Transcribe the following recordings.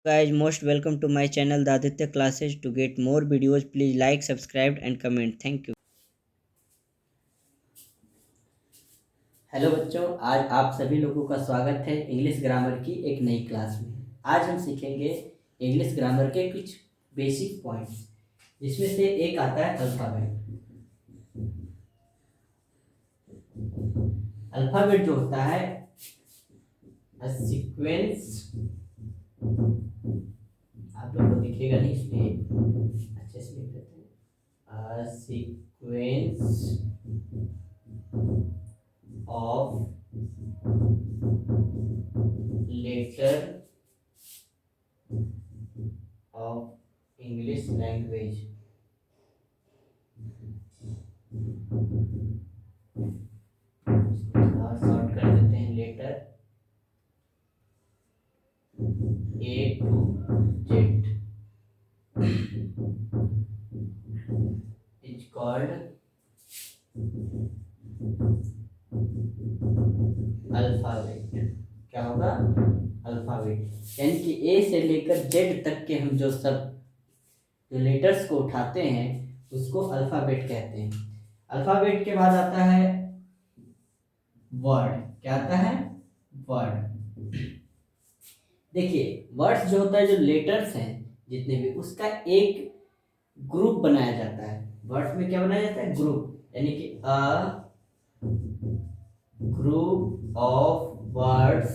Guys, most welcome to my channel The Aditya Classes. To get more videos, please like, subscribe and comment. Thank you. Hello बच्चों, आज आप सभी लोगों का स्वागत है इंग्लिश ग्रामर की एक नई क्लास में। आज हम सीखेंगे इंग्लिश ग्रामर के कुछ बेसिक पॉइंट्स, जिसमें से एक आता है अल्फ़ाबेट। अल्फ़ाबेट जो होता है सीक्वेंस, आप लोगों को दिखेगा नहीं इसलिए अच्छे से लिख देते हैं। Sequence of letter of English language। Short कर देते हैं, letter A to Z is called alphabet. क्या होगा? अल्फाबेट, यानी कि ए से लेकर जेड तक के हम जो लेटर्स को उठाते हैं उसको अल्फाबेट कहते हैं। अल्फाबेट के बाद आता है वर्ड। क्या आता है? वर्ड। देखिए, वर्ड्स जो होता है, जो लेटर्स हैं जितने भी, उसका एक ग्रुप बनाया जाता है। वर्ड्स में क्या बनाया जाता है? ग्रुप, यानी कि अ group of words,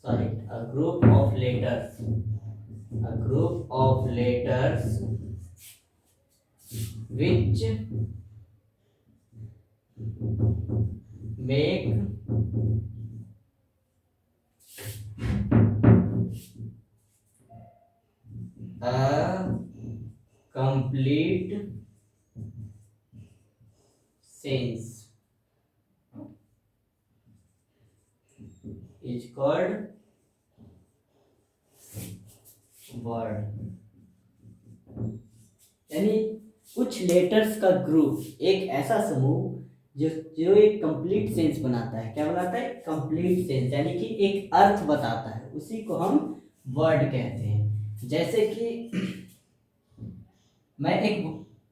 sorry, a group of letters, a group of letters which make a complete sense is called word। यानी कुछ लेटर्स का ग्रुप, एक ऐसा समूह जो जो एक कंप्लीट सेंस बनाता है। क्या बनाता है? कंप्लीट सेंस, यानी कि एक अर्थ बताता है, उसी को हम वर्ड कहते हैं। जैसे कि मैं एक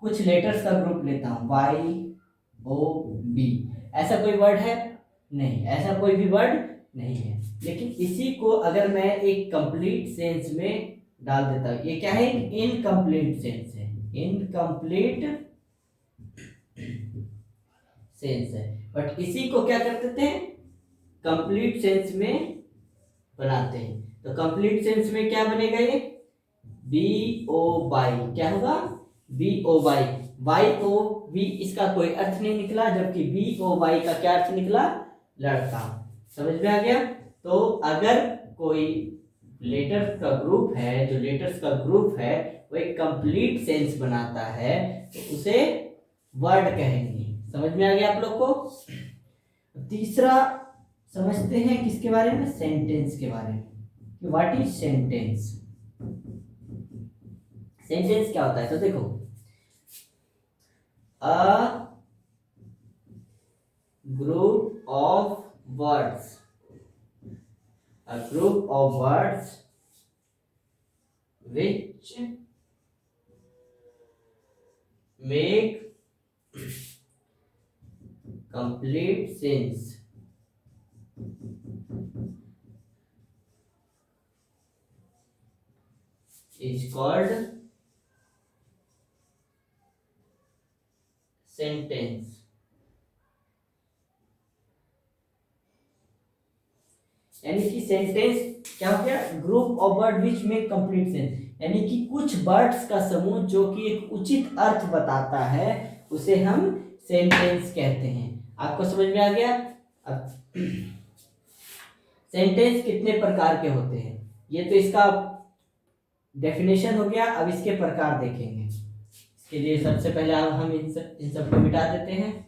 कुछ लेटर्स का ग्रुप लेता हूं, YOB, ऐसा कोई वर्ड है? नहीं, ऐसा कोई भी वर्ड नहीं है। लेकिन इसी को अगर मैं एक कंप्लीट सेंस में डाल देता हूं, ये क्या है? इनकम्प्लीट सेंस है, इनकम्प्लीट सेंस है, बट इसी को क्या कर देते हैं? कंप्लीट सेंस में बनाते हैं। तो कंप्लीट सेंस में क्या बनेगा? ये BOY। क्या होगा? BOY। YOB इसका कोई अर्थ नहीं निकला, जबकि BOY का क्या अर्थ निकला? लड़का। समझ में आ गया? तो अगर कोई लेटर्स का ग्रुप है, जो लेटर्स का ग्रुप है वो एक कंप्लीट सेंस बनाता है, तो उसे वर्ड कहेंगे। समझ में आ गया आप लोग को? तीसरा समझते हैं किसके बारे में? सेंटेंस के बारे में। What is sentence? सेंटेंस क्या होता है? तो देखो, a group of words, a group of words which make complete sense is called sentence। यानी कि सेंटेंस क्या हो गया? Group of word which make complete sense, यानी कि कुछ वर्ड्स का समूह जो कि एक उचित अर्थ बताता है, उसे हम सेंटेंस कहते हैं। आपको समझ में आ गया? अब सेंटेंस कितने प्रकार के होते हैं, ये तो इसका डेफिनेशन हो गया। अब इसके प्रकार देखेंगे। इसके लिए सबसे पहले हम इन सब को मिटा देते हैं।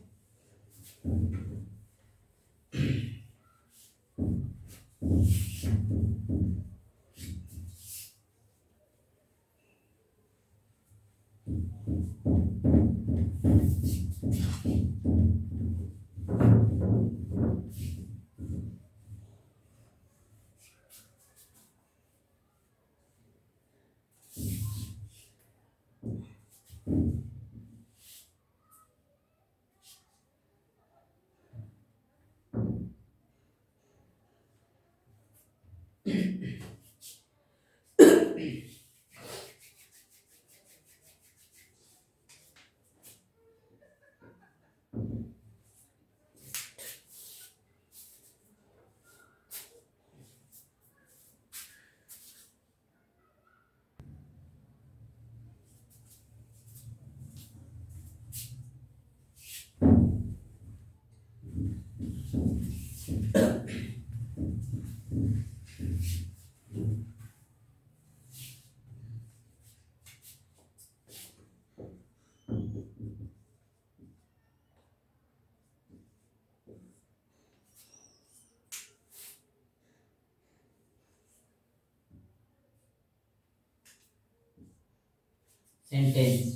सेंटेंस।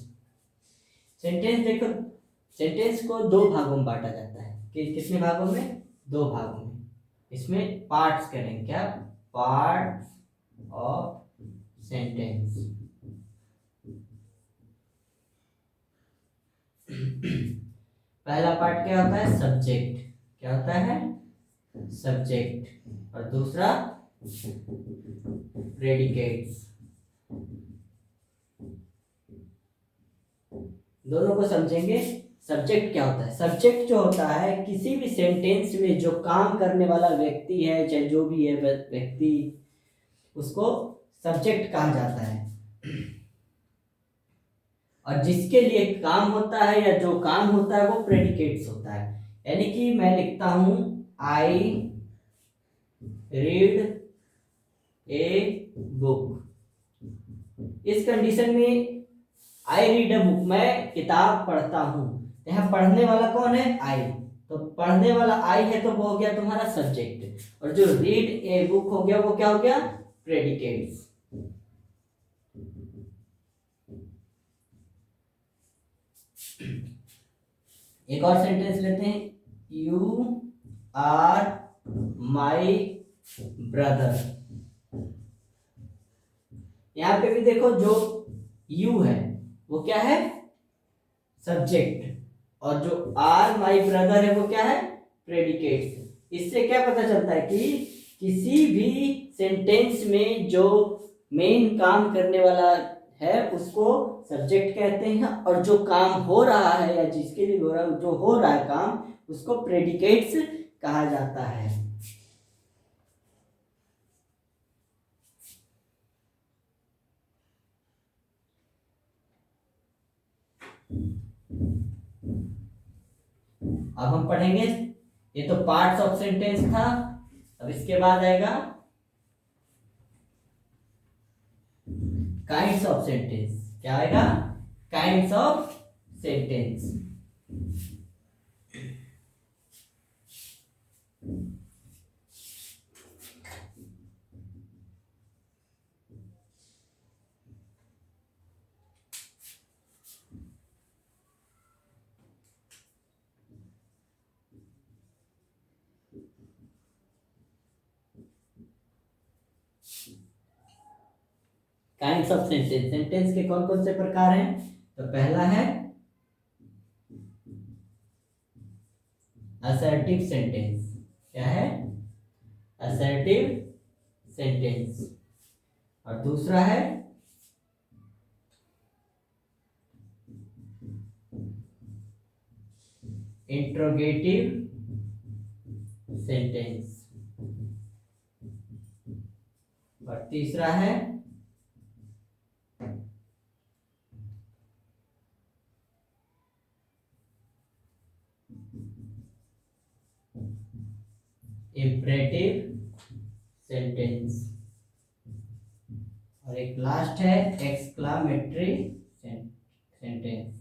सेंटेंस देखो, सेंटेंस को दो भागों में बांटा जाता है। कितने भागों में? दो भागों में। इसमें पार्ट्स करेंगे, क्या? Parts of sentence. पहला पार्ट क्या होता है? सब्जेक्ट। क्या होता है? सब्जेक्ट। और दूसरा प्रेडिकेट्स। दोनों को समझेंगे। सब्जेक्ट क्या होता है? सब्जेक्ट जो होता है किसी भी सेंटेंस में जो काम करने वाला व्यक्ति है, चाहे जो भी है व्यक्ति, उसको सब्जेक्ट कहा जाता है। और जिसके लिए काम होता है या जो काम होता है वो प्रेडिकेट्स होता है। यानी कि मैं लिखता हूं आई रीड ए बुक। इस कंडीशन में आई रीड अ बुक, मैं किताब पढ़ता हूं। यहाँ पढ़ने वाला कौन है? आई। तो पढ़ने वाला आई है तो वो हो गया तुम्हारा सब्जेक्ट। और जो रीड ए बुक हो गया वो क्या हो गया? प्रेडिकेट्स। एक और सेंटेंस लेते हैं। You are my brother. यहां पे भी देखो, जो यू है वो क्या है? सब्जेक्ट। और जो आर माई ब्रदर है वो क्या है? प्रेडिकेट। इससे क्या पता चलता है कि किसी भी सेंटेंस में जो मेन काम करने वाला है उसको सब्जेक्ट कहते हैं, और जो काम हो रहा है या जिसके लिए हो रहा है, जो हो रहा है काम, उसको प्रेडिकेट्स कहा जाता है। अब हम पढ़ेंगे, ये तो पार्ट्स ऑफ सेंटेंस था। अब इसके बाद आएगा काइंड्स ऑफ सेंटेंस। क्या आएगा? Kinds of sentence. Kinds of sentence. Sentence के कौन कौन से प्रकार हैं? तो पहला है असर्टिव सेंटेंस। क्या है? Assertive sentence. और दूसरा है इंट्रोगेटिव सेंटेंस। और तीसरा है इंपरेटिव सेंटेंस। और एक लास्ट है एक्सक्लामेटरी सेंटेंस।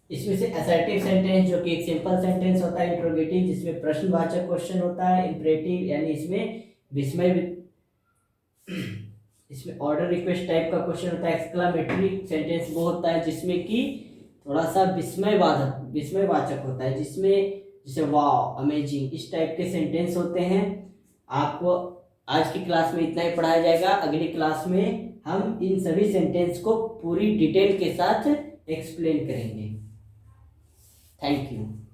इसमें से असर्टिव सेंटेंस जो कि एक सिंपल सेंटेंस होता है, इंट्रोगेटिव जिसमें प्रश्नवाचक क्वेश्चन होता है, इंपरेटिव यानी इसमें विस्मय, इसमें ऑर्डर रिक्वेस्ट टाइप का क्वेश्चन होता है, एक्सक्लामेटरी सेंटेंस वो होता है जिसमें कि थोड़ा सा विस्मयवाचक होता है, जिसमें जैसे वाह, अमेजिंग, इस टाइप के सेंटेंस होते हैं। आपको आज की क्लास में इतना ही पढ़ाया जाएगा। अगली क्लास में हम इन सभी सेंटेंस को पूरी डिटेल के साथ एक्सप्लेन करेंगे। Thank you.